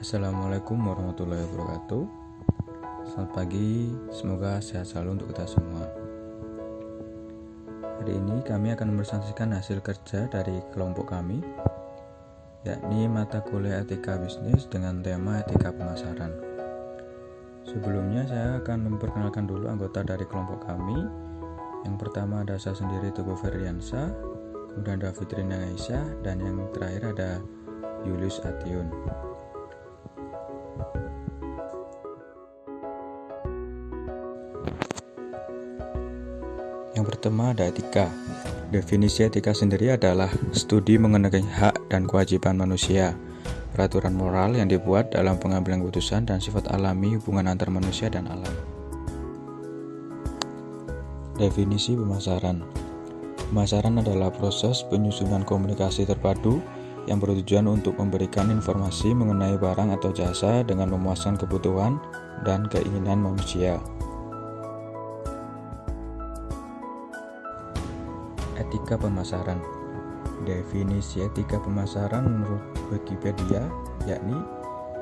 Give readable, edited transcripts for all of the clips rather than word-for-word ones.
Assalamualaikum warahmatullahi wabarakatuh. Selamat pagi, semoga sehat selalu untuk kita semua. Hari ini kami akan mempresentasikan hasil kerja dari kelompok kami, yakni mata kuliah etika bisnis dengan tema etika pemasaran. Sebelumnya saya akan memperkenalkan dulu anggota dari kelompok kami. Yang pertama ada saya sendiri, Teguh Ferdiansyah, kemudian ada Fitrina Aisyah, dan yang terakhir ada Julius Atiun. Yang pertama ada etika. Definisi etika sendiri adalah studi mengenai hak dan kewajiban manusia, peraturan moral yang dibuat dalam pengambilan keputusan dan sifat alami hubungan antar manusia dan alam. Definisi pemasaran. Pemasaran adalah proses penyusunan komunikasi terpadu yang bertujuan untuk memberikan informasi mengenai barang atau jasa dengan memuaskan kebutuhan dan keinginan manusia. Etika pemasaran. Definisi etika pemasaran menurut Wikipedia yakni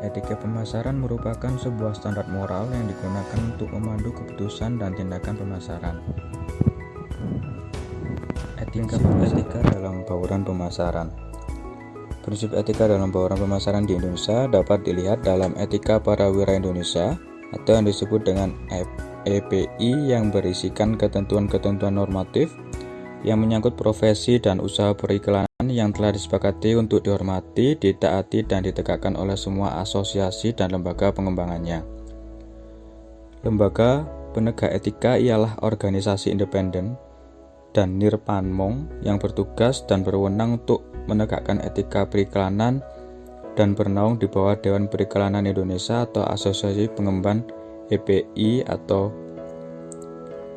etika pemasaran merupakan sebuah standar moral yang digunakan untuk memandu keputusan dan tindakan pemasaran. Etika dalam bauran pemasaran. Prinsip etika dalam bauran pemasaran di Indonesia dapat dilihat dalam Etika Para Wira Indonesia atau yang disebut dengan EPI yang berisikan ketentuan-ketentuan normatif yang menyangkut profesi dan usaha periklanan yang telah disepakati untuk dihormati, ditaati, dan ditegakkan oleh semua asosiasi dan lembaga pengembangannya. Lembaga penegak etika ialah organisasi independen dan nirpanmong yang bertugas dan berwenang untuk menegakkan etika periklanan dan bernaung di bawah Dewan Periklanan Indonesia atau Asosiasi Pengemban EPI atau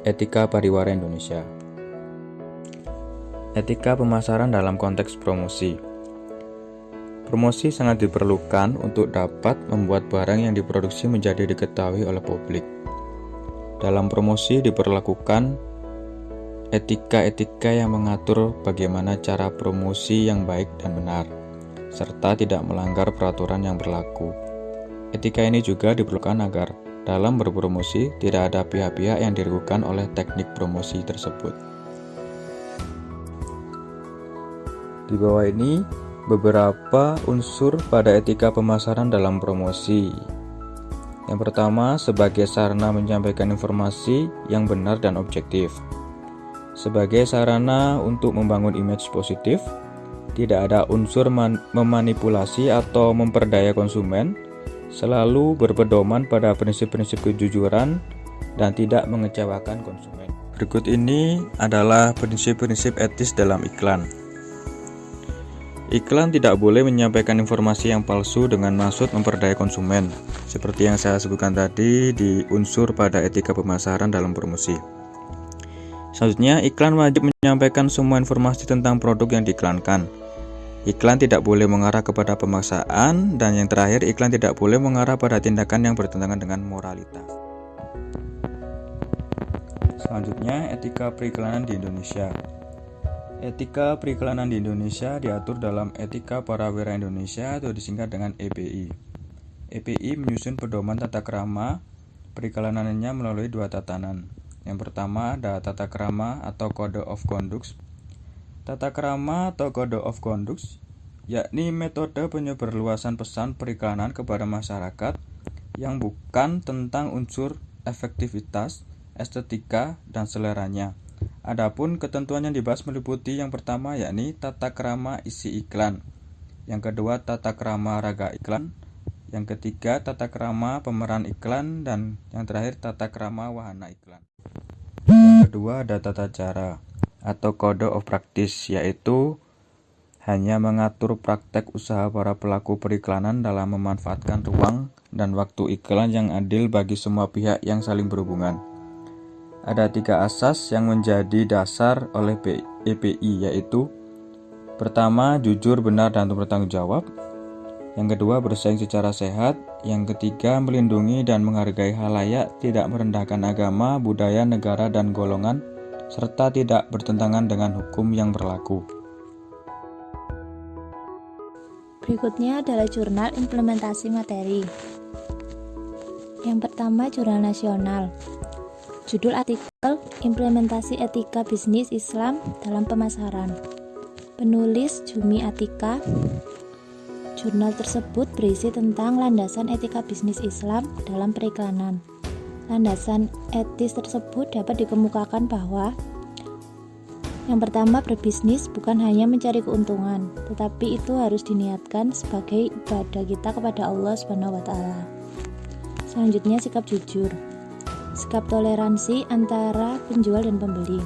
Etika Pariwara Indonesia. Etika pemasaran dalam konteks promosi. Promosi sangat diperlukan untuk dapat membuat barang yang diproduksi menjadi diketahui oleh publik. Dalam promosi diperlakukan etika-etika yang mengatur bagaimana cara promosi yang baik dan benar, serta tidak melanggar peraturan yang berlaku. Etika ini juga diperlukan agar dalam berpromosi tidak ada pihak-pihak yang dirugikan oleh teknik promosi tersebut. Di bawah ini beberapa unsur pada etika pemasaran dalam promosi. Yang pertama, sebagai sarana menyampaikan informasi yang benar dan objektif. Sebagai sarana untuk membangun image positif, tidak ada unsur memanipulasi atau memperdaya konsumen, selalu berpedoman pada prinsip-prinsip kejujuran dan tidak mengecewakan konsumen. Berikut ini adalah prinsip-prinsip etis dalam iklan. Iklan tidak boleh menyampaikan informasi yang palsu dengan maksud memperdaya konsumen, seperti yang saya sebutkan tadi di unsur pada etika pemasaran dalam promosi. Selanjutnya, iklan wajib menyampaikan semua informasi tentang produk yang diiklankan. Iklan tidak boleh mengarah kepada pemaksaan, dan yang terakhir, iklan tidak boleh mengarah pada tindakan yang bertentangan dengan moralitas. Selanjutnya, etika periklanan di Indonesia. Etika periklanan di Indonesia diatur dalam Etika Para Wira Indonesia atau disingkat dengan EPI. EPI menyusun pedoman tata krama periklanannya melalui dua tatanan. Yang pertama ada tata krama atau Code of Conduct. Tata krama atau Code of Conduct yakni metode penyebarluasan pesan periklanan kepada masyarakat yang bukan tentang unsur efektivitas, estetika, dan seleranya. Adapun ketentuan yang dibahas meliputi yang pertama yakni tata krama isi iklan, yang kedua tata krama raga iklan, yang ketiga tata krama pemeran iklan, dan yang terakhir tata krama wahana iklan. Yang kedua ada tata cara atau Code of Practice, yaitu hanya mengatur praktek usaha para pelaku periklanan dalam memanfaatkan ruang dan waktu iklan yang adil bagi semua pihak yang saling berhubungan. Ada 3 asas yang menjadi dasar oleh EPI, yaitu pertama, jujur, benar, dan bertanggung jawab. Yang kedua, bersaing secara sehat. Yang ketiga, melindungi dan menghargai halayak, tidak merendahkan agama, budaya, negara, dan golongan, serta tidak bertentangan dengan hukum yang berlaku. Berikutnya adalah jurnal implementasi materi. Yang pertama, jurnal nasional. Judul artikel Implementasi Etika Bisnis Islam dalam Pemasaran. Penulis Jumi Atika. Jurnal tersebut berisi tentang landasan etika bisnis Islam dalam periklanan. Landasan etis tersebut dapat dikemukakan bahwa yang pertama, berbisnis bukan hanya mencari keuntungan, tetapi itu harus diniatkan sebagai ibadah kita kepada Allah SWT. Selanjutnya, sikap jujur. Sikap toleransi antara penjual dan pembeli.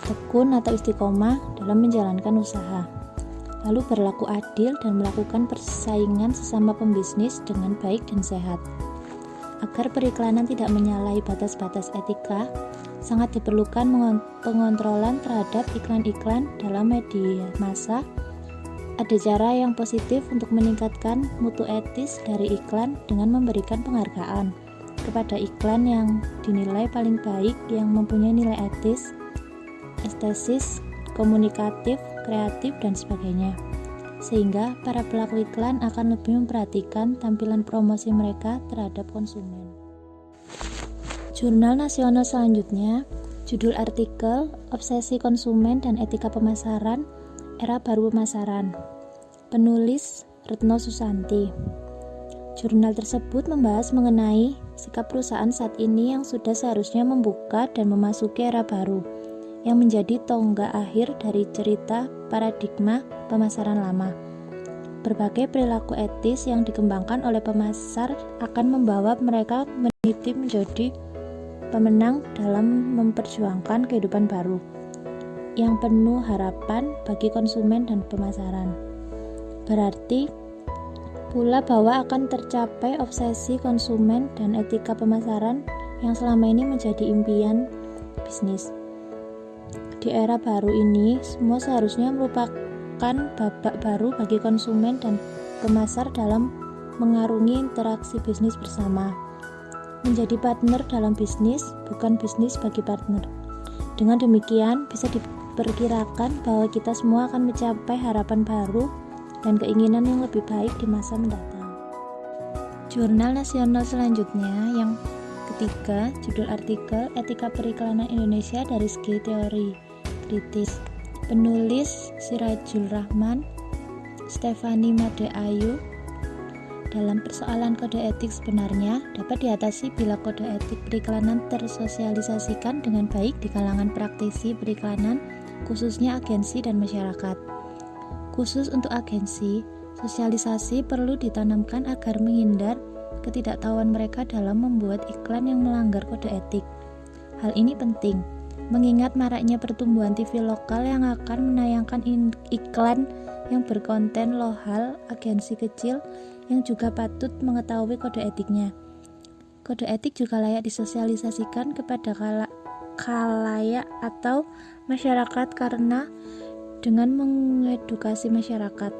Tekun atau istiqomah dalam menjalankan usaha. Lalu berlaku adil dan melakukan persaingan sesama pembisnis dengan baik dan sehat. Agar periklanan tidak menyalahi batas-batas etika, sangat diperlukan pengontrolan terhadap iklan-iklan dalam media massa. Ada cara yang positif untuk meningkatkan mutu etis dari iklan dengan memberikan penghargaan kepada iklan yang dinilai paling baik, yang mempunyai nilai etis, estetis, komunikatif, kreatif, dan sebagainya. Sehingga para pelaku iklan akan lebih memperhatikan tampilan promosi mereka terhadap konsumen. Jurnal nasional selanjutnya, judul artikel Obsesi Konsumen dan Etika Pemasaran, Era Baru Pemasaran. Penulis Retno Susanti. Jurnal tersebut membahas mengenai sikap perusahaan saat ini yang sudah seharusnya membuka dan memasuki era baru, yang menjadi tonggak akhir dari cerita paradigma pemasaran lama. Berbagai perilaku etis yang dikembangkan oleh pemasar akan membawa mereka meniti menjadi pemenang dalam memperjuangkan kehidupan baru yang penuh harapan bagi konsumen dan pemasaran. Berarti pula bahwa akan tercapai obsesi konsumen dan etika pemasaran yang selama ini menjadi impian bisnis. Di era baru ini, semua seharusnya merupakan babak baru bagi konsumen dan pemasar dalam mengarungi interaksi bisnis bersama. Menjadi partner dalam bisnis, bukan bisnis bagi partner. Dengan demikian, bisa diperkirakan bahwa kita semua akan mencapai harapan baru dan keinginan yang lebih baik di masa mendatang. Jurnal nasional selanjutnya, yang ketiga, judul artikel Etika Periklanan Indonesia dari Segi Teori Kritis. Penulis Sirajul Rahman, Stefani Made Ayu. Dalam persoalan kode etik sebenarnya dapat diatasi bila kode etik periklanan tersosialisasikan dengan baik di kalangan praktisi periklanan, khususnya agensi dan masyarakat. Khusus untuk agensi, sosialisasi perlu ditanamkan agar menghindar ketidaktahuan mereka dalam membuat iklan yang melanggar kode etik. Hal ini penting mengingat maraknya pertumbuhan TV lokal yang akan menayangkan iklan yang berkonten lokal agensi kecil yang juga patut mengetahui kode etiknya. Kode etik juga layak disosialisasikan kepada khalayak atau masyarakat, karena dengan mengedukasi masyarakat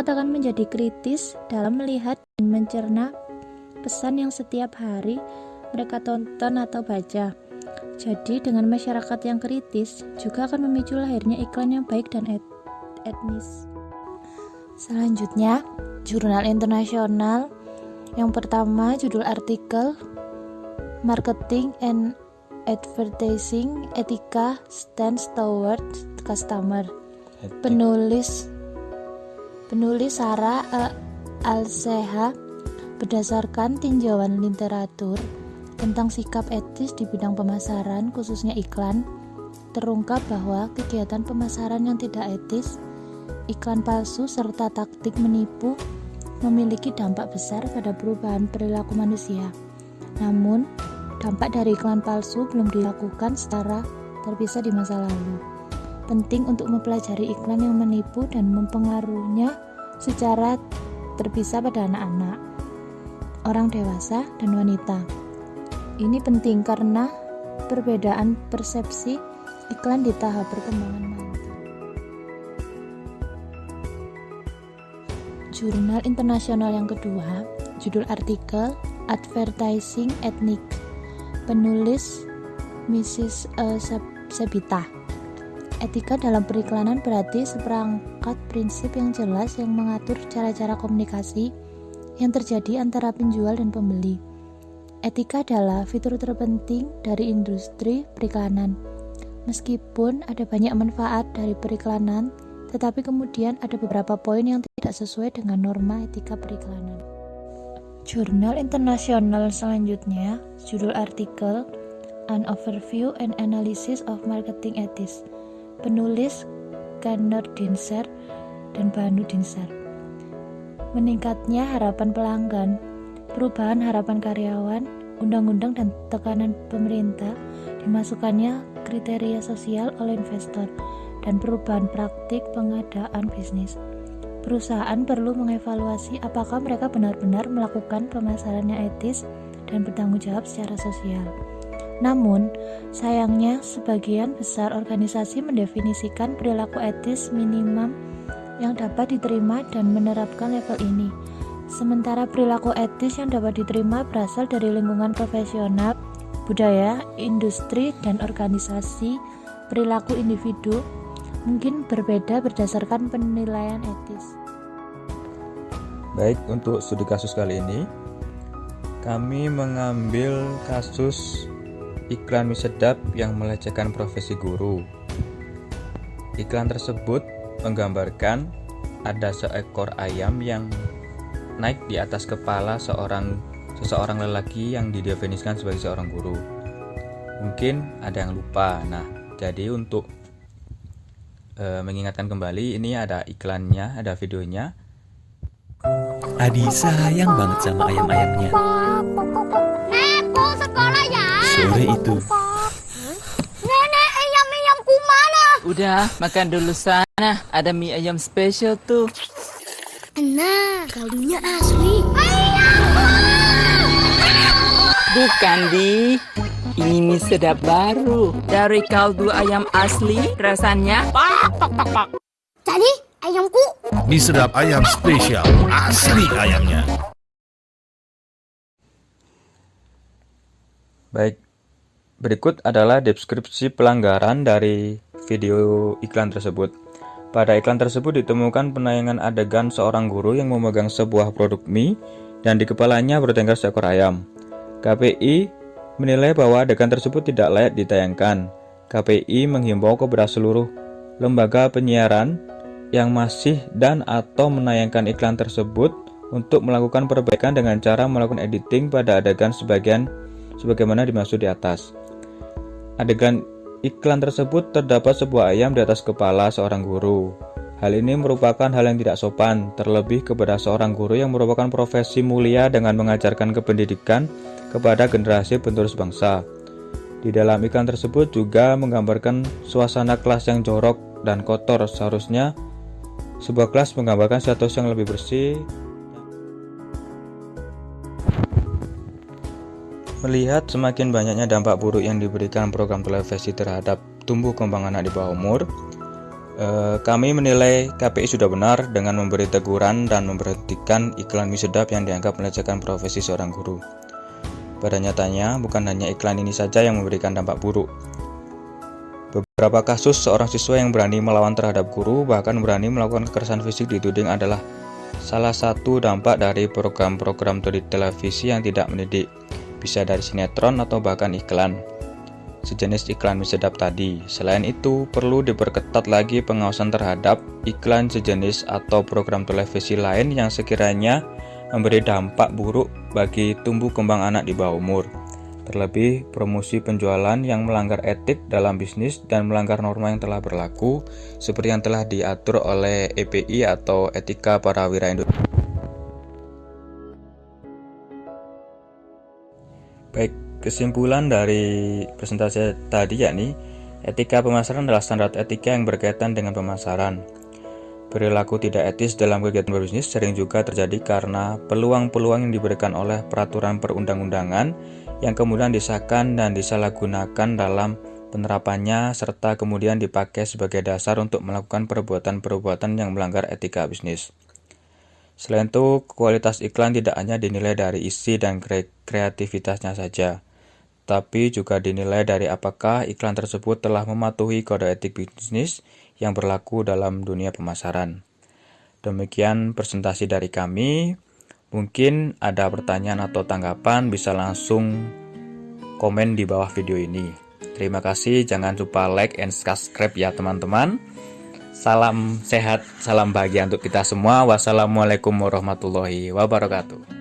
akan menjadi kritis dalam melihat dan mencerna pesan yang setiap hari mereka tonton atau baca. Jadi dengan masyarakat yang kritis juga akan memicu lahirnya iklan yang baik dan etnis. Selanjutnya, jurnal internasional. Yang pertama, judul artikel Marketing and Advertising Etika Stands Towards Customer. Penulis Sarah Al-Seha. Berdasarkan tinjauan literatur tentang sikap etis di bidang pemasaran, khususnya iklan, terungkap bahwa kegiatan pemasaran yang tidak etis, iklan palsu, serta taktik menipu memiliki dampak besar pada perubahan perilaku manusia. Namun, dampak dari iklan palsu belum dilakukan secara terpisah di masa lalu. Penting untuk mempelajari iklan yang menipu dan mempengaruhinya secara terpisah pada anak-anak, orang dewasa, dan wanita. Ini penting karena perbedaan persepsi iklan di tahap perkembangan mantu. Jurnal internasional yang kedua, judul artikel Advertising Ethnic. Penulis Mrs. Sebita. Etika dalam periklanan berarti seperangkat prinsip yang jelas yang mengatur cara-cara komunikasi yang terjadi antara penjual dan pembeli. Etika adalah fitur terpenting dari industri periklanan. Meskipun ada banyak manfaat dari periklanan, tetapi kemudian ada beberapa poin yang tidak sesuai dengan norma etika periklanan. Jurnal internasional selanjutnya, judul artikel An Overview and Analysis of Marketing Ethics. Penulis Kanner Dinser dan Banu Dinser. Meningkatnya harapan pelanggan, perubahan harapan karyawan, undang-undang dan tekanan pemerintah, dimasukkannya kriteria sosial oleh investor, dan perubahan praktik pengadaan bisnis. Perusahaan perlu mengevaluasi apakah mereka benar-benar melakukan pemasaran yang etis dan bertanggung jawab secara sosial. Namun, sayangnya sebagian besar organisasi mendefinisikan perilaku etis minimum yang dapat diterima dan menerapkan level ini. Sementara perilaku etis yang dapat diterima berasal dari lingkungan profesional, budaya, industri, dan organisasi. Perilaku individu mungkin berbeda berdasarkan penilaian etis. Baik, untuk studi kasus kali ini, kami mengambil kasus iklan mie sedap yang melecehkan profesi guru. Iklan tersebut menggambarkan ada seekor ayam yang naik di atas kepala seseorang lelaki yang didefinisikan sebagai seorang guru. Mungkin ada yang lupa. Nah, jadi untuk mengingatkan kembali, ini ada iklannya, ada videonya. Adi sayang banget sama ayam-ayamnya. Sekolah ya. Sore itu, Nenek, ayam-ayamku mana? Udah, makan dulu sana. Ada mie ayam spesial tuh. Nah, kaldunya asli. Bukan, Di. Ini mie sedap baru. Dari kaldu ayam asli, rasanya pak. Jadi, ayamku. Mie sedap ayam spesial, asli ayamnya. Baik, berikut adalah deskripsi pelanggaran dari video iklan tersebut. Pada iklan tersebut ditemukan penayangan adegan seorang guru yang memegang sebuah produk mie dan di kepalanya bertengkar seekor ayam. KPI menilai bahwa adegan tersebut tidak layak ditayangkan. KPI menghimbau kepada seluruh lembaga penyiaran yang masih dan atau menayangkan iklan tersebut untuk melakukan perbaikan dengan cara melakukan editing pada adegan sebagaimana dimaksud di atas. Adegan iklan tersebut terdapat sebuah ayam di atas kepala seorang guru. Hal ini merupakan hal yang tidak sopan, terlebih kepada seorang guru yang merupakan profesi mulia dengan mengajarkan kependidikan kepada generasi penerus bangsa. Di dalam iklan tersebut juga menggambarkan suasana kelas yang jorok dan kotor. Seharusnya sebuah kelas menggambarkan status yang lebih bersih. Melihat semakin banyaknya dampak buruk yang diberikan program televisi terhadap tumbuh kembang anak di bawah umur, kami menilai KPI sudah benar dengan memberi teguran dan memberhentikan iklan mie sedap yang dianggap melecehkan profesi seorang guru. Pada nyatanya, bukan hanya iklan ini saja yang memberikan dampak buruk. Beberapa kasus seorang siswa yang berani melawan terhadap guru, bahkan berani melakukan kekerasan fisik dituding adalah salah satu dampak dari program-program televisi yang tidak mendidik. Bisa dari sinetron atau bahkan iklan sejenis iklan mie sedap tadi. Selain itu, perlu diperketat lagi pengawasan terhadap iklan sejenis atau program televisi lain yang sekiranya memberi dampak buruk bagi tumbuh kembang anak di bawah umur. Terlebih, promosi penjualan yang melanggar etik dalam bisnis dan melanggar norma yang telah berlaku, seperti yang telah diatur oleh EPI atau Etika Parawira Indonesia. Baik, kesimpulan dari presentasi tadi yakni etika pemasaran adalah standar etika yang berkaitan dengan pemasaran. Perilaku tidak etis dalam kegiatan berbisnis sering juga terjadi karena peluang-peluang yang diberikan oleh peraturan perundang-undangan yang kemudian disahkan dan disalahgunakan dalam penerapannya serta kemudian dipakai sebagai dasar untuk melakukan perbuatan-perbuatan yang melanggar etika bisnis. Selain itu, kualitas iklan tidak hanya dinilai dari isi dan kreativitasnya saja, tapi juga dinilai dari apakah iklan tersebut telah mematuhi kode etik bisnis yang berlaku dalam dunia pemasaran. Demikian presentasi dari kami. Mungkin ada pertanyaan atau tanggapan bisa langsung komen di bawah video ini. Terima kasih, jangan lupa like and subscribe ya teman-teman. Salam sehat, salam bahagia untuk kita semua. Wassalamualaikum warahmatullahi wabarakatuh.